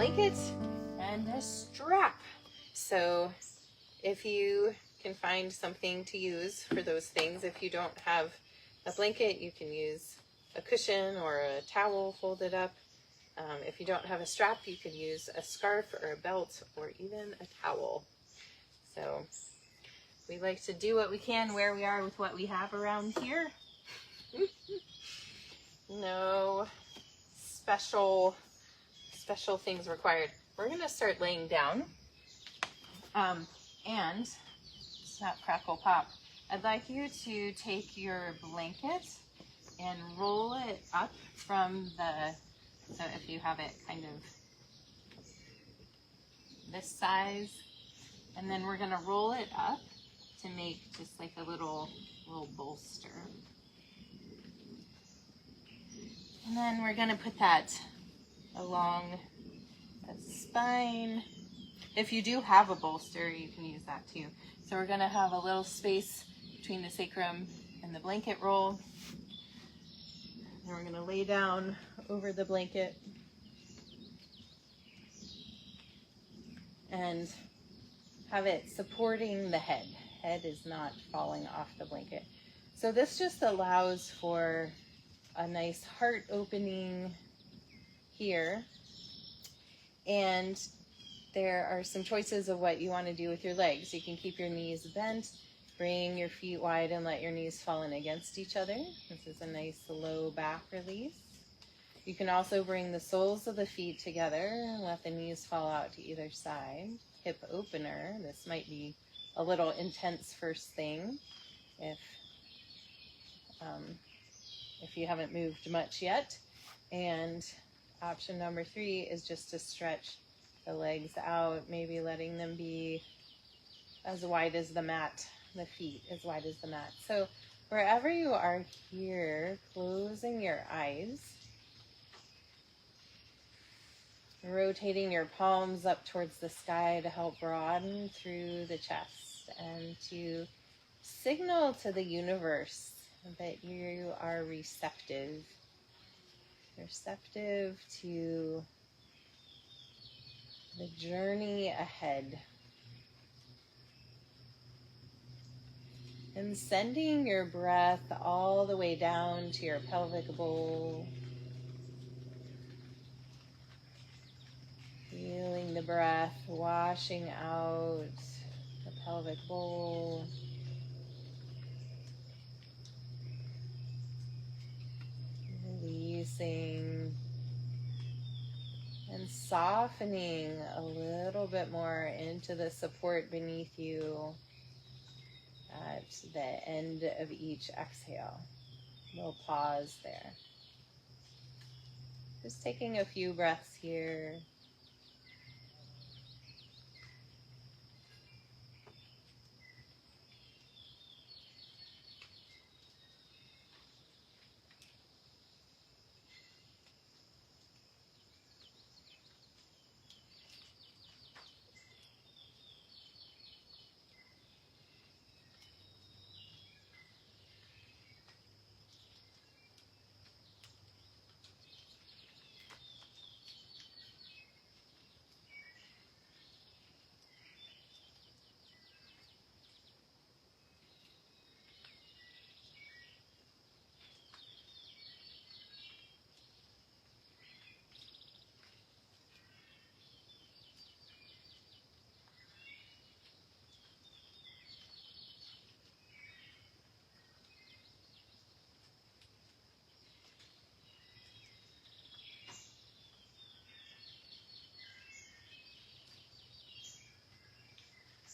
blanket and a strap. So if you can find something to use for those things, if you don't have a blanket, you can use a cushion or a towel folded up. If you don't have a strap, you could use a scarf or a belt or even a towel. So we like to do what we can where we are with what we have around here. No special things required. We're gonna start laying down. And snap, crackle, pop. I'd like you to take your blanket and roll it up from so if you have it kind of this size, and then we're gonna roll it up to make just like a little bolster. And then we're gonna put that along the spine. If you do have a bolster, you can use that too. So we're gonna have a little space between the sacrum and the blanket roll. And we're gonna lay down over the blanket and have it supporting the head. Head is not falling off the blanket. So this just allows for a nice heart opening here. And there are some choices of what you want to do with your legs. You can keep your knees bent, bring your feet wide and let your knees fall in against each other. This is a nice low back release. You can also bring the soles of the feet together and let the knees fall out to either side. Hip opener. This might be a little intense first thing if you haven't moved much yet. And option number 3 is just to stretch the legs out, maybe letting them be as wide as the mat, the feet as wide as the mat. So wherever you are here, closing your eyes, rotating your palms up towards the sky to help broaden through the chest and to signal to the universe that you are receptive to the journey ahead. And sending your breath all the way down to your pelvic bowl. Feeling the breath washing out the pelvic bowl. Releasing and softening a little bit more into the support beneath you at the end of each exhale. We'll pause there. Just taking a few breaths here.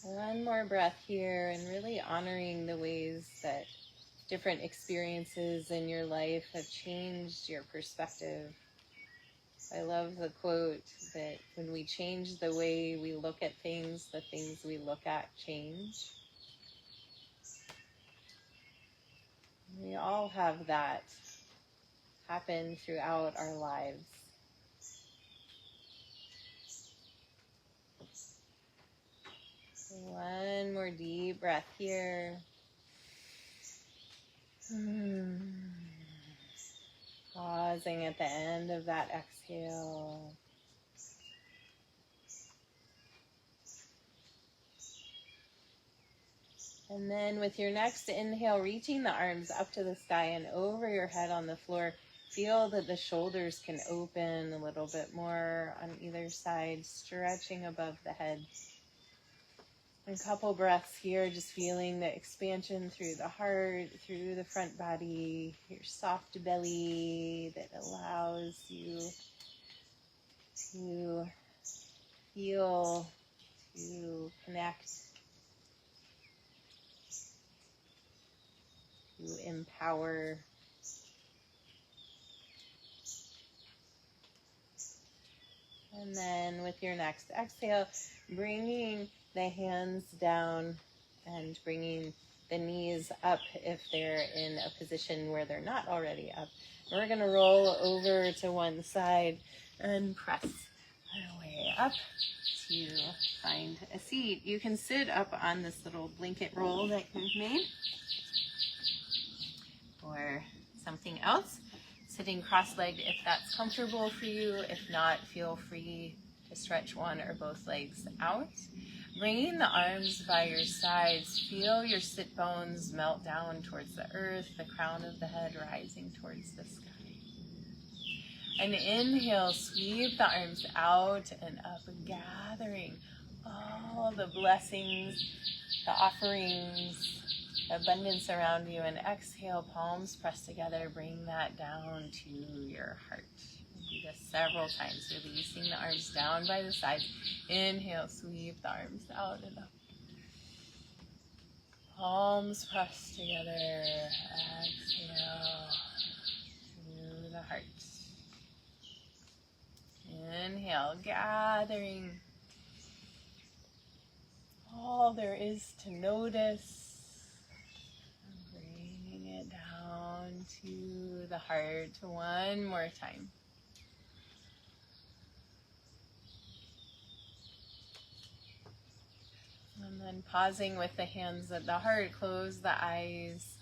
One more breath here, and really honoring the ways that different experiences in your life have changed your perspective. I love the quote that when we change the way we look at things, the things we look at change. We all have that happen throughout our lives. One more deep breath here. Pausing at the end of that exhale. And then with your next inhale, reaching the arms up to the sky and over your head on the floor. Feel that the shoulders can open a little bit more on either side, stretching above the head. A couple breaths here, just feeling the expansion through the heart, through the front body, your soft belly that allows you to feel, to connect, to empower. And then with your next exhale, bringing the hands down and bringing the knees up if they're in a position where they're not already up. We're going to roll over to one side and press our way up to find a seat. You can sit up on this little blanket roll that you've made or something else. Sitting cross-legged if that's comfortable for you. If not, feel free to stretch one or both legs out. Bringing the arms by your sides, feel your sit bones melt down towards the earth, the crown of the head rising towards the sky. And inhale, sweep the arms out and up, gathering all the blessings, the offerings, abundance around you. And exhale, palms pressed together, bring that down to your heart. Do this several times, releasing the arms down by the sides. Inhale, sweep the arms out and up. Palms pressed together. Exhale to the heart. Inhale, gathering all there is to notice. To the heart one more time. And then pausing with the hands at the heart, close the eyes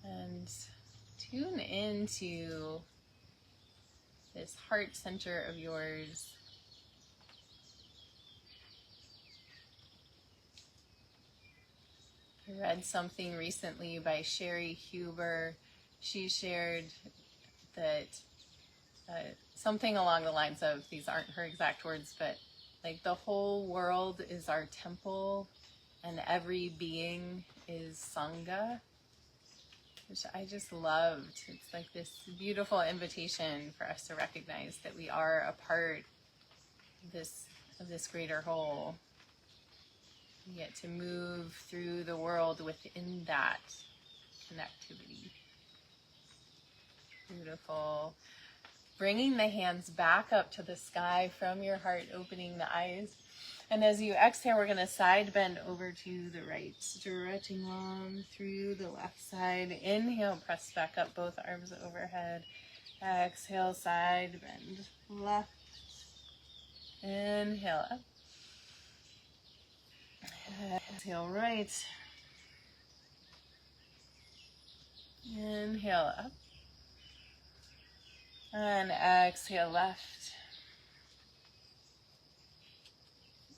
and tune into this heart center of yours. I read something recently by Sherry Huber. She shared that something along the lines of, these aren't her exact words, but like the whole world is our temple and every being is Sangha, which I just loved. It's like this beautiful invitation for us to recognize that we are a part of this greater whole. We get to move through the world within that connectivity. Beautiful. Bringing the hands back up to the sky from your heart, opening the eyes. And as you exhale, we're going to side bend over to the right, stretching long through the left side. Inhale, press back up, both arms overhead. Exhale, side bend left. Inhale up. Exhale right. Inhale up. And exhale left.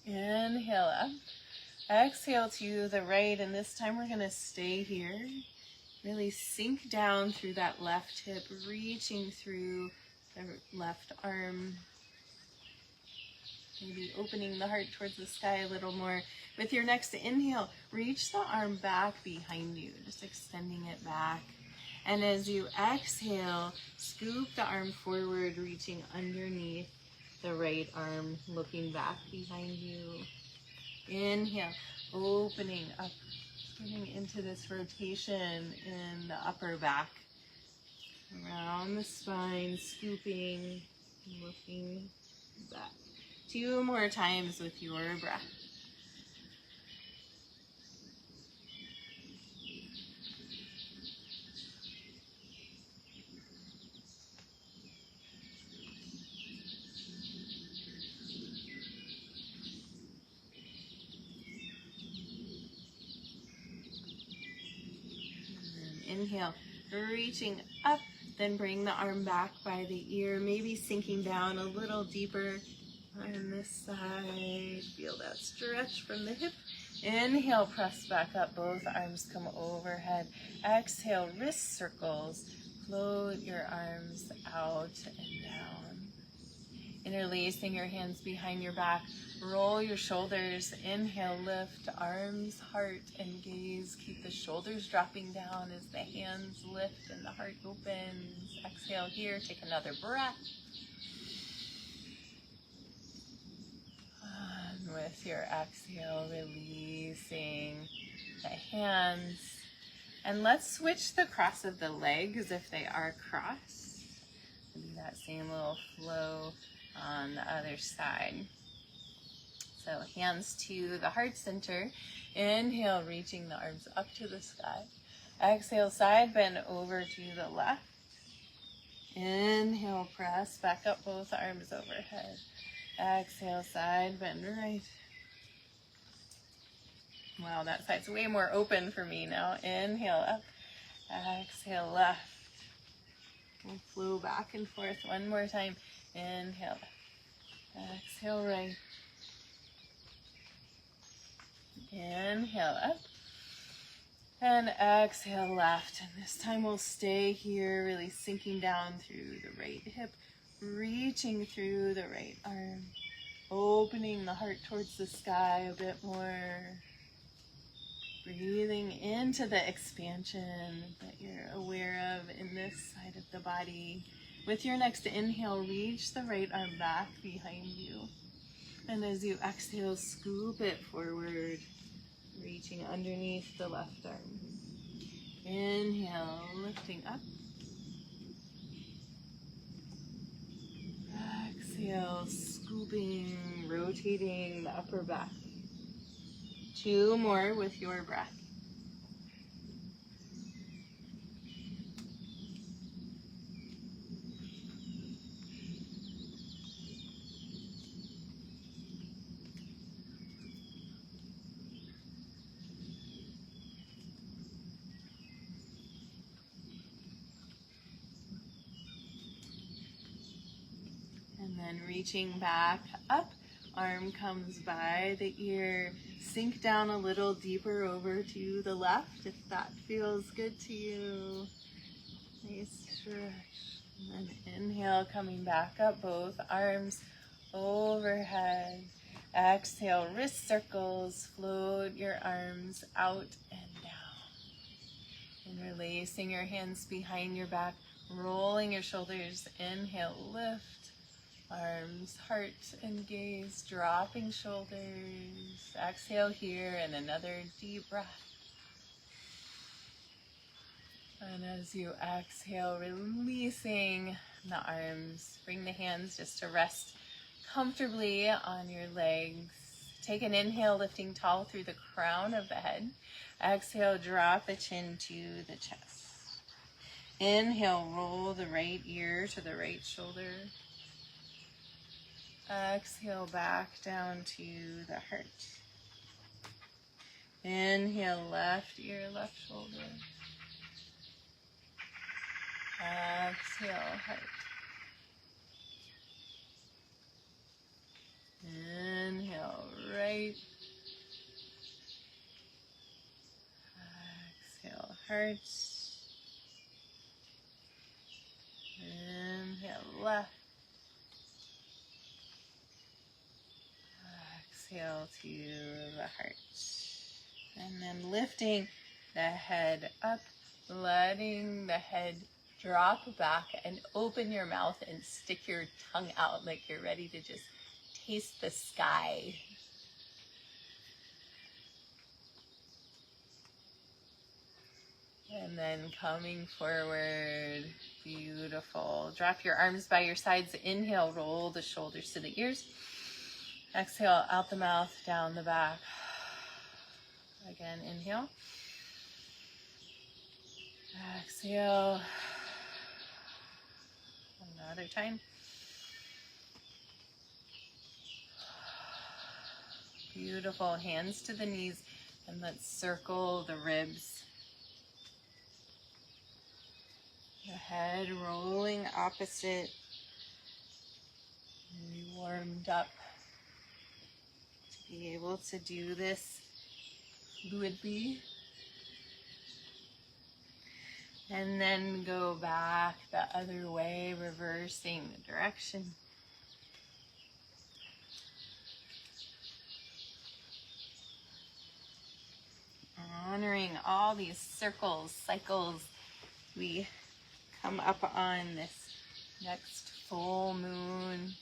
Inhale up. Exhale to the right, and this time we're going to stay here. Really sink down through that left hip, reaching through the left arm. Maybe opening the heart towards the sky a little more. With your next inhale, reach the arm back behind you, just extending it back. And as you exhale, scoop the arm forward, reaching underneath the right arm, looking back behind you. Inhale, opening up, getting into this rotation in the upper back. Around the spine, scooping, looking back. 2 more times with your breath. Inhale, reaching up, then bring the arm back by the ear, maybe sinking down a little deeper on this side. Feel that stretch from the hip Inhale, press back up, both arms come overhead. Exhale, wrist circles. Float your arms out and down. Interlacing your hands behind your back. Roll your shoulders. Inhale, lift, arms, heart, and gaze. Keep the shoulders dropping down as the hands lift and the heart opens. Exhale here, take another breath. And with your exhale, releasing the hands. And let's switch the cross of the legs if they are crossed. Do that same little flow on the other side. So hands to the heart center. Inhale, reaching the arms up to the sky. Exhale, side bend over to the left. Inhale, press back up, both arms overhead. Exhale, side bend right. Wow, that side's way more open for me now. Inhale up. Exhale, left. We'll flow back and forth one more time. Inhale. Exhale, right. Inhale up. And exhale, left. And this time we'll stay here, really sinking down through the right hip, reaching through the right arm, opening the heart towards the sky a bit more. Breathing into the expansion that you're aware of in this side of the body. With your next inhale, reach the right arm back behind you. And as you exhale, scoop it forward, reaching underneath the left arm. Inhale, lifting up. Exhale, scooping, rotating the upper back. 2 more with your breath. And then reaching back up, arm comes by the ear. Sink down a little deeper over to the left if that feels good to you. Nice stretch. And then inhale, coming back up, both arms overhead. Exhale, wrist circles. Float your arms out and down. Interlacing your hands behind your back, rolling your shoulders. Inhale, lift. Arms, heart, and gaze, dropping shoulders. Exhale here, and another deep breath. And as you exhale, releasing the arms, bring the hands just to rest comfortably on your legs. Take an inhale, lifting tall through the crown of the head. Exhale, drop the chin to the chest. Inhale, roll the right ear to the right shoulder. Exhale, back down to the heart. Inhale, left ear, left shoulder. Exhale, heart. Inhale, right. Exhale, heart. Inhale, left. Exhale to the heart. And then lifting the head up, letting the head drop back, and open your mouth and stick your tongue out like you're ready to just taste the sky. And then coming forward, beautiful. Drop your arms by your sides. Inhale, roll the shoulders to the ears. Exhale, out the mouth, down the back. Again, inhale. Exhale. Another time. Beautiful. Hands to the knees, and let's circle the ribs. The head rolling opposite. Really warmed up to be able to do this fluidly. And then go back the other way, reversing the direction. Honoring all these circles, cycles we come up on this next full moon.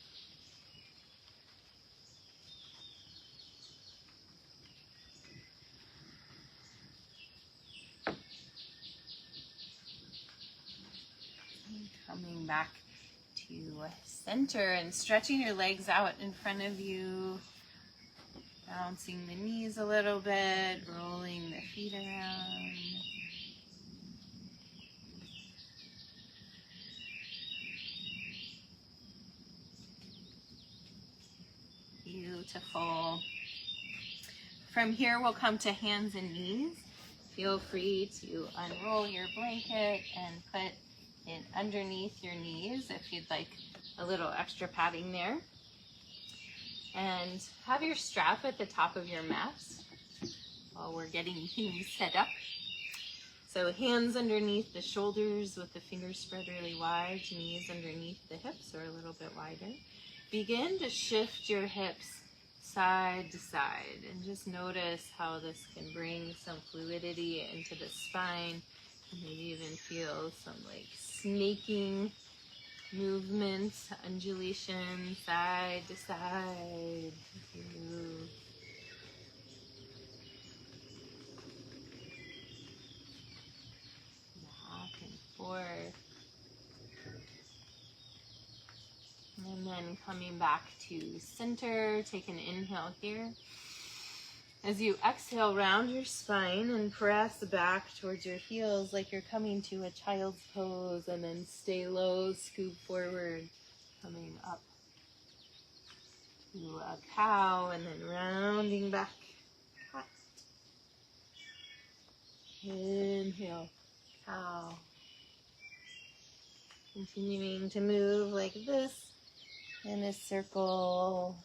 And coming back to center and stretching your legs out in front of you. Bouncing the knees a little bit, rolling the feet around. Beautiful. From here, we'll come to hands and knees. Feel free to unroll your blanket and put it underneath your knees if you'd like a little extra padding there. And have your strap at the top of your mat while we're getting things set up. So hands underneath the shoulders with the fingers spread really wide, knees underneath the hips or a little bit wider. Begin to shift your hips side to side and just notice how this can bring some fluidity into the spine. And maybe even feel some like snaking movement, undulation, side to side. Move. Back and forth. And then coming back to center, take an inhale here. As you exhale, round your spine and press back towards your heels like you're coming to a child's pose, and then stay low, scoop forward, coming up to a cow, and then rounding back. Inhale, cow. Continuing to move like this in a circle.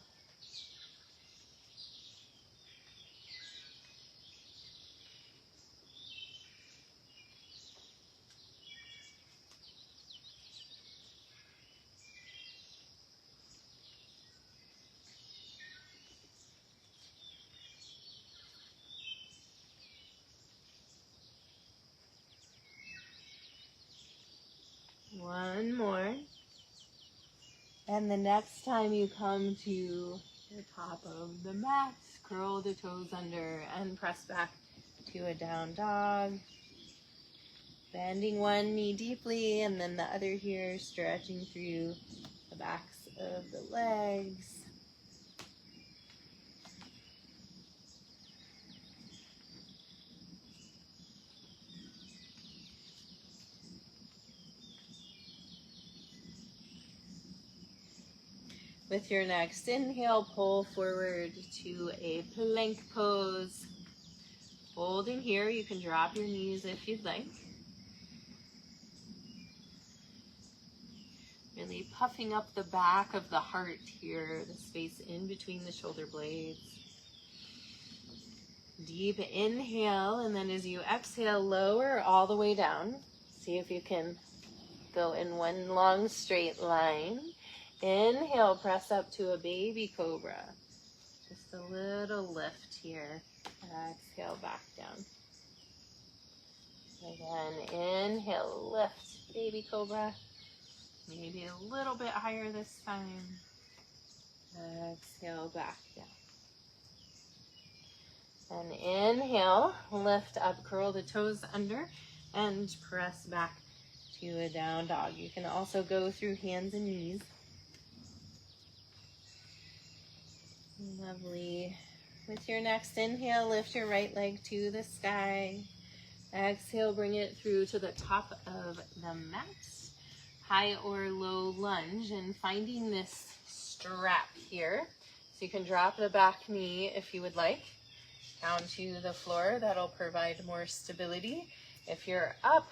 One more. And the next time you come to the top of the mat, curl the toes under and press back to a down dog. Bending one knee deeply and then the other here, stretching through the backs of the legs. With your next inhale, pull forward to a plank pose. Holding here, you can drop your knees if you'd like. Really puffing up the back of the heart here, the space in between the shoulder blades. Deep inhale, and then as you exhale, lower all the way down. See if you can go in one long straight line. Inhale, press up to a baby cobra. Just a little lift here. Exhale, back down. Again, inhale, lift, baby cobra. Maybe a little bit higher this time. Exhale, back down. And inhale, lift up, curl the toes under, and press back to a down dog. You can also go through hands and knees. Lovely. With your next inhale, lift your right leg to the sky. Exhale, bring it through to the top of the mat. High or low lunge, and finding this strap here. So you can drop the back knee if you would like down to the floor. That'll provide more stability. If you're up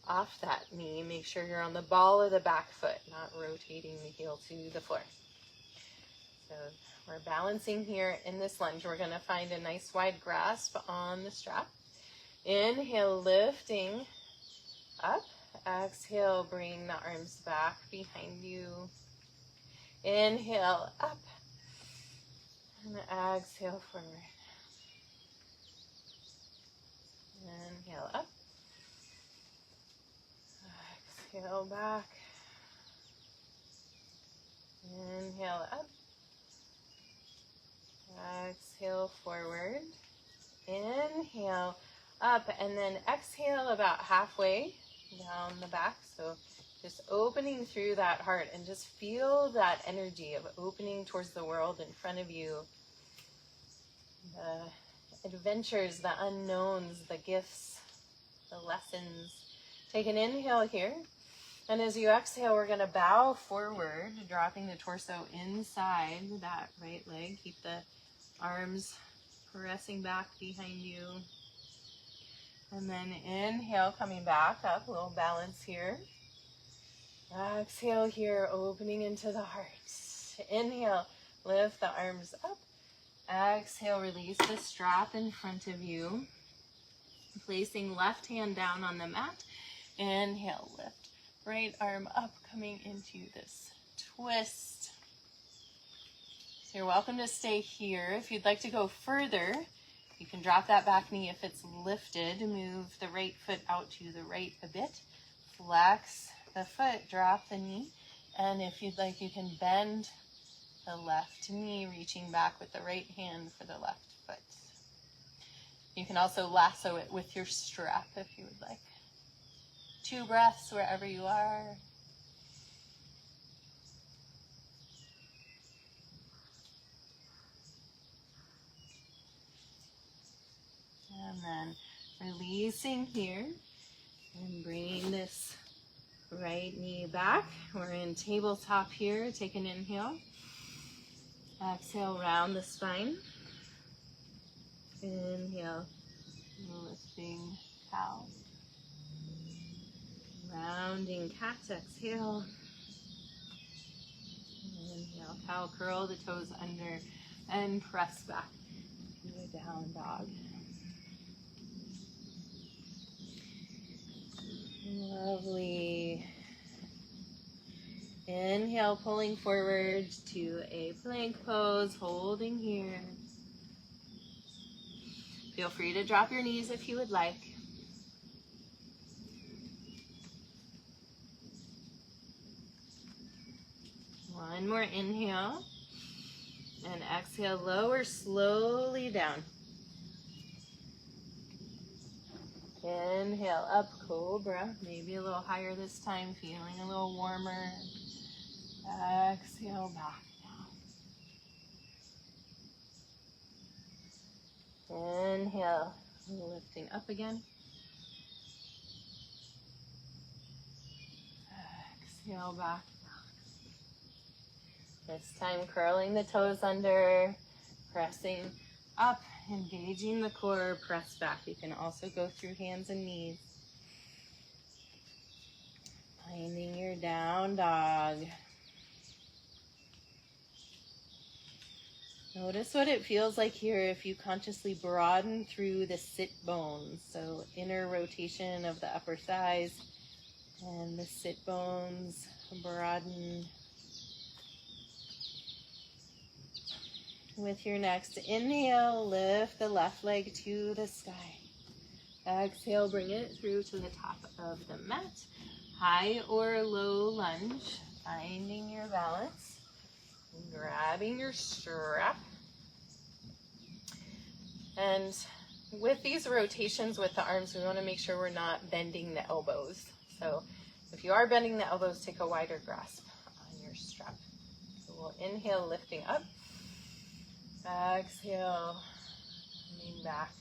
off that knee, make sure you're on the ball of the back foot, not rotating the heel to the floor. So we're balancing here in this lunge. We're going to find a nice wide grasp on the strap. Inhale, lifting up. Exhale, bring the arms back behind you. Inhale, up. And exhale, forward. Inhale, up. Exhale, back. Inhale, up. Exhale, forward. Inhale, up. And then exhale about halfway down the back. So just opening through that heart and just feel that energy of opening towards the world in front of you. The adventures, the unknowns, the gifts, the lessons. Take an inhale here. And as you exhale, we're going to bow forward, dropping the torso inside that right leg. Keep the arms pressing back behind you. And then inhale, coming back up, a little balance here. Exhale here, opening into the heart. Inhale, lift the arms up. Exhale, release the strap in front of you. Placing left hand down on the mat. Inhale, lift. Right arm up, coming into this twist. So you're welcome to stay here. If you'd like to go further, you can drop that back knee if it's lifted. Move the right foot out to the right a bit. Flex the foot, drop the knee. And if you'd like, you can bend the left knee, reaching back with the right hand for the left foot. You can also lasso it with your strap if you would like. 2 breaths wherever you are. And then releasing here and bringing this right knee back. We're in tabletop here. Take an inhale. Exhale, round the spine. Inhale, lifting cow. Rounding cat, exhale. Inhale, cow, curl the toes under and press back to a down dog. Lovely. Inhale, pulling forward to a plank pose, holding here. Feel free to drop your knees if you would like. One more inhale. And exhale, lower slowly down. Inhale, up, cobra. Maybe a little higher this time, feeling a little warmer. Exhale, back down. Inhale, lifting up again. Exhale, back down. This time, curling the toes under, pressing up, engaging the core, press back. You can also go through hands and knees. Finding your down dog. Notice what it feels like here if you consciously broaden through the sit bones. So inner rotation of the upper thighs and the sit bones broaden. With your next inhale, lift the left leg to the sky. Exhale, bring it through to the top of the mat. High or low lunge, finding your balance. Grabbing your strap. And with these rotations with the arms, we want to make sure we're not bending the elbows. So if you are bending the elbows, take a wider grasp on your strap. So we'll inhale, lifting up. Exhale, coming back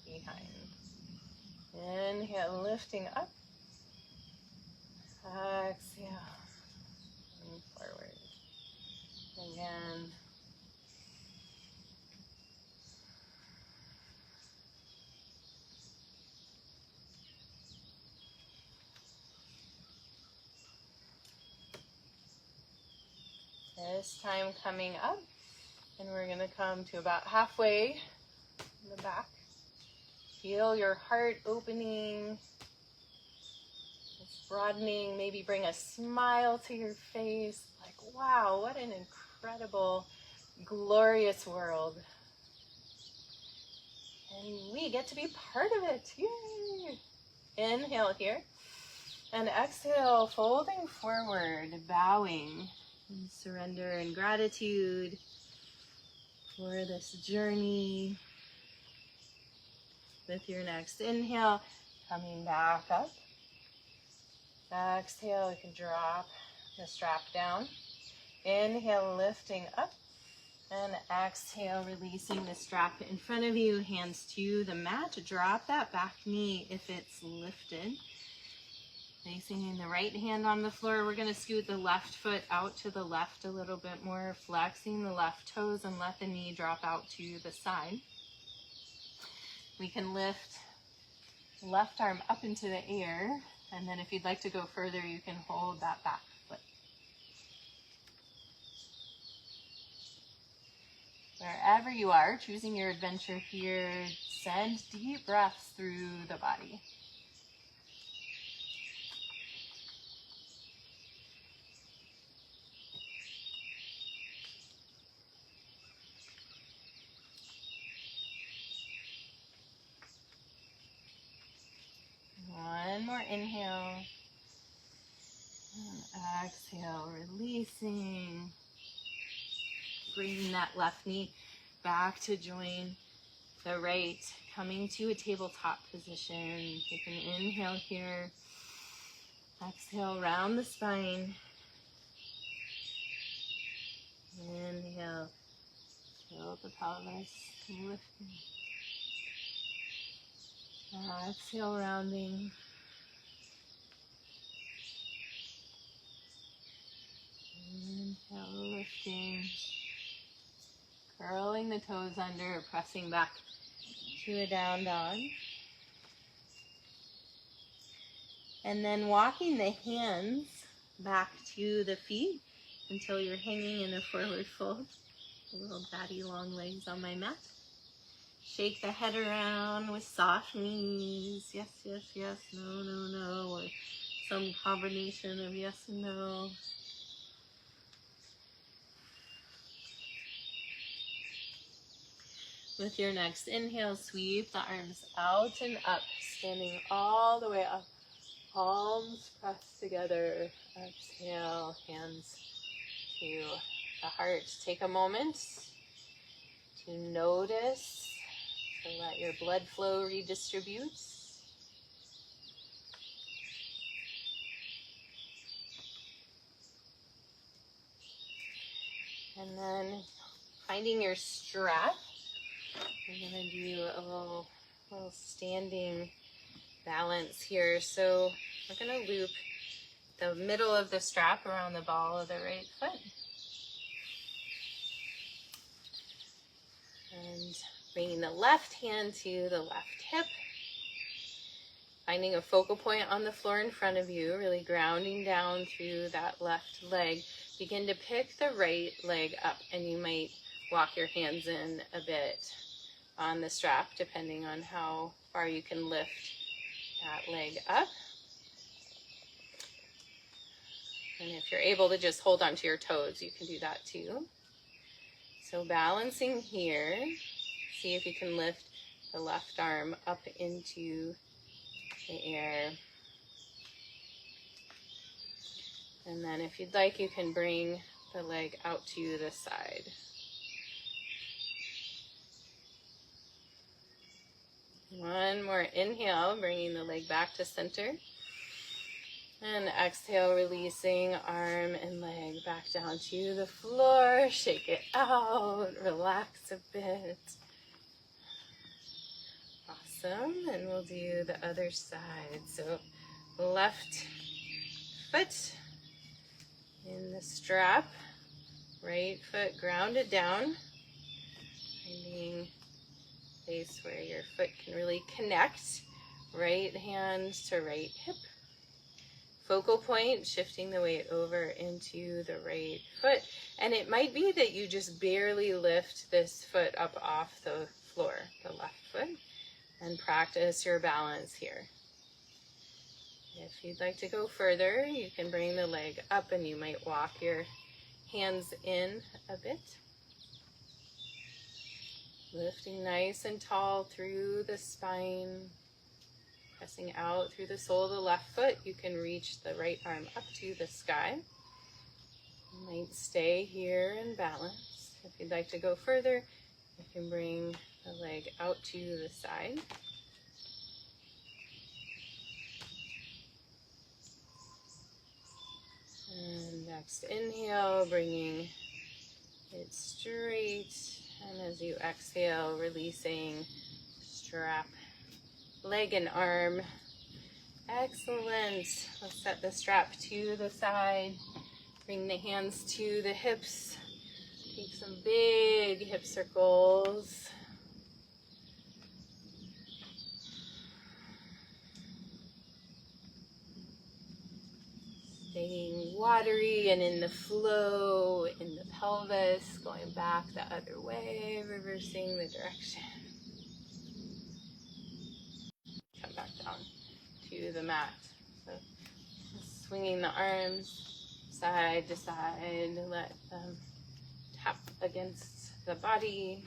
behind. Inhale, lifting up. Exhale, coming forward. Again. This time coming up, And we're going to come to about halfway in the back. Feel your heart opening. It's broadening. Maybe bring a smile to your face. Like, wow, what an incredible, glorious world. And we get to be part of it. Yay! Inhale here. And exhale, folding forward, bowing in surrender and gratitude for this journey. With your next inhale, coming back up. Exhale, you can drop the strap down. Inhale, lifting up. And exhale, releasing the strap in front of you, hands to the mat. Drop that back knee if it's lifted. Placing the right hand on the floor, we're going to scoot the left foot out to the left a little bit more, flexing the left toes and let the knee drop out to the side. We can lift left arm up into the air, and then if you'd like to go further, you can hold that back foot. Wherever you are, choosing your adventure here, send deep breaths through the body. One more inhale. And exhale, releasing. Bringing that left knee back to join the right. Coming to a tabletop position. Take an inhale here. Exhale, round the spine. Inhale. Fill the pelvis. Lifting. Exhale, rounding. Inhale, lifting. Curling the toes under, pressing back to a down dog. And then walking the hands back to the feet until you're hanging in a forward fold. Little daddy long legs on my mat. Shake the head around with soft knees. Yes, yes, yes, no, no, no. Or some combination of yes and no. With your next inhale, sweep the arms out and up, standing all the way up. Palms pressed together. Exhale, hands to the heart. Take a moment to notice. So let your blood flow redistribute. And then finding your strap. I'm going to do a little standing balance here. So we're going to loop the middle of the strap around the ball of the right foot. And bringing the left hand to the left hip. Finding a focal point on the floor in front of you, really grounding down through that left leg. Begin to pick the right leg up, and you might walk your hands in a bit on the strap, depending on how far you can lift that leg up. And if you're able to just hold onto your toes, you can do that too. So balancing here, see if you can lift the left arm up into the air. And then if you'd like, you can bring the leg out to the side. One more inhale, bringing the leg back to center. And exhale, releasing arm and leg back down to the floor. Shake it out, relax a bit. Awesome, and we'll do the other side. So left foot in the strap, right foot grounded down, finding a place where your foot can really connect. Right hand to right hip. focal point, shifting the weight over into the right foot. And it might be that you just barely lift this foot up off the floor, the left foot, and practice your balance here. If you'd like to go further, you can bring the leg up and you might walk your hands in a bit. Lifting nice and tall through the spine, pressing out through the sole of the left foot. You can reach the right arm up to the sky. You might stay here in balance. If you'd like to go further, you can bring the leg out to the side. And next inhale, bringing it straight. And as you exhale, releasing, strap leg and arm. Excellent. Let's set the strap to the side. Bring the hands to the hips. Take some big hip circles. Staying watery and in the flow, in the pelvis, going back the other way, reversing the direction. Come back down to the mat. So just swinging the arms side to side, let them tap against the body.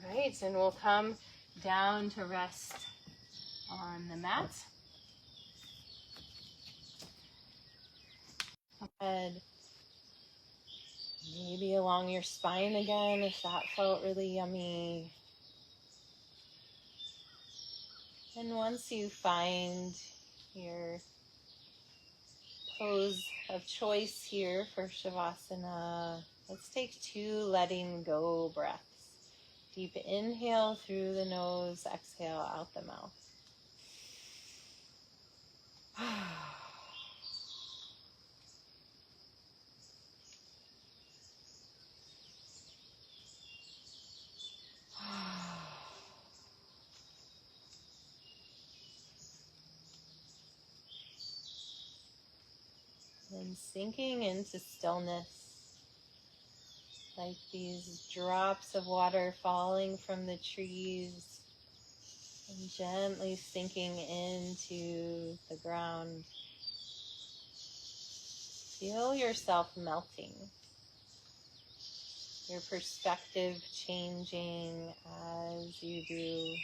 Right, and we'll come down to rest on the mat. Head maybe along your spine again if that felt really yummy. And once you find your pose of choice here for Shavasana, let's take 2 letting go breaths. Deep inhale through the nose, exhale out the mouth. And sinking into stillness, like these drops of water falling from the trees and gently sinking into the ground. Feel yourself melting, your perspective changing as you do.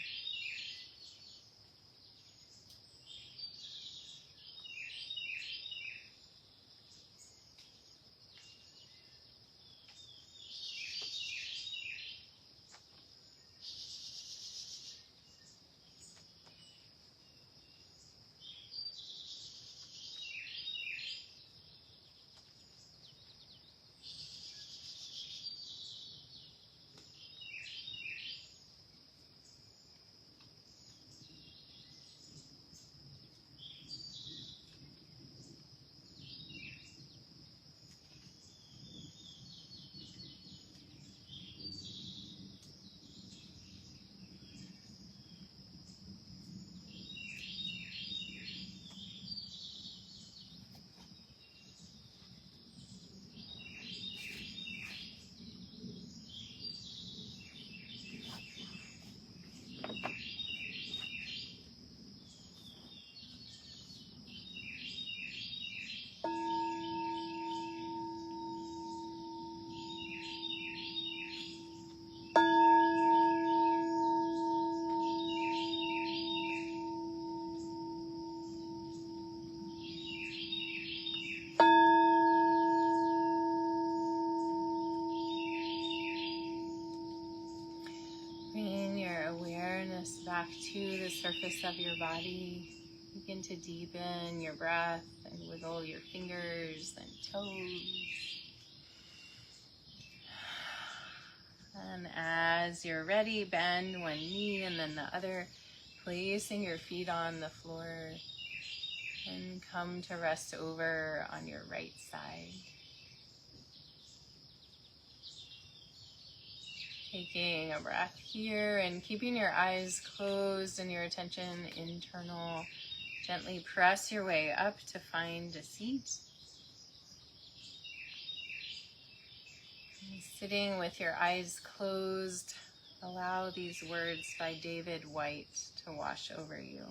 Bringing your awareness back to the surface of your body. Begin to deepen your breath and wiggle your fingers and toes. And as you're ready, bend one knee and then the other, placing your feet on the floor. And come to rest over on your right side. Taking a breath here and keeping your eyes closed and your attention internal. Gently press your way up to find a seat. And sitting with your eyes closed, allow these words by David Whyte to wash over you.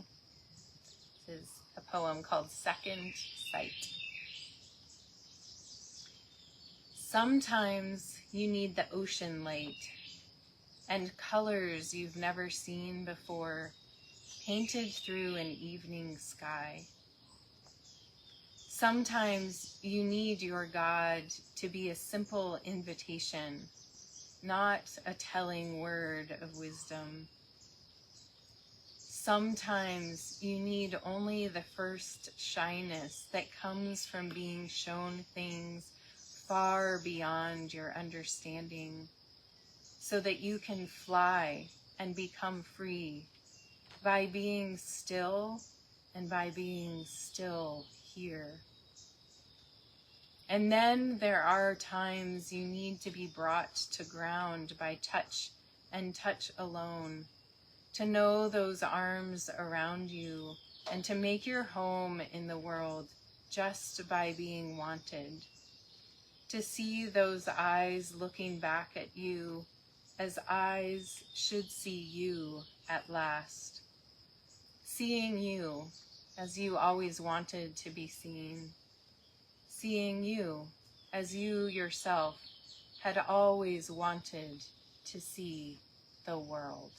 This is a poem called Second Sight. Sometimes you need the ocean light and colors you've never seen before, painted through an evening sky. Sometimes you need your God to be a simple invitation, not a telling word of wisdom. Sometimes you need only the first shyness that comes from being shown things far beyond your understanding, so that you can fly and become free by being still and by being still here. And then there are times you need to be brought to ground by touch and touch alone, to know those arms around you and to make your home in the world just by being wanted. To see those eyes looking back at you as eyes should see you at last. Seeing you as you always wanted to be seen. Seeing you as you yourself had always wanted to see the world.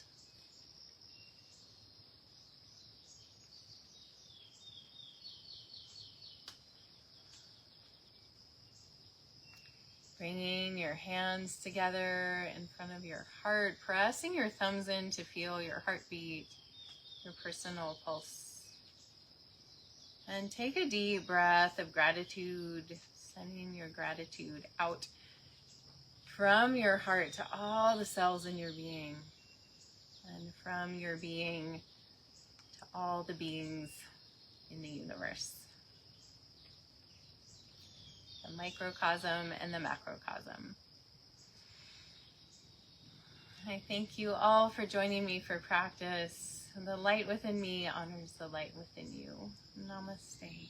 Bringing your hands together in front of your heart, pressing your thumbs in to feel your heartbeat, your personal pulse. And take a deep breath of gratitude, sending your gratitude out from your heart to all the cells in your being, and from your being to all the beings in the universe. The microcosm and the macrocosm. I thank you all for joining me for practice. The light within me honors the light within you. Namaste.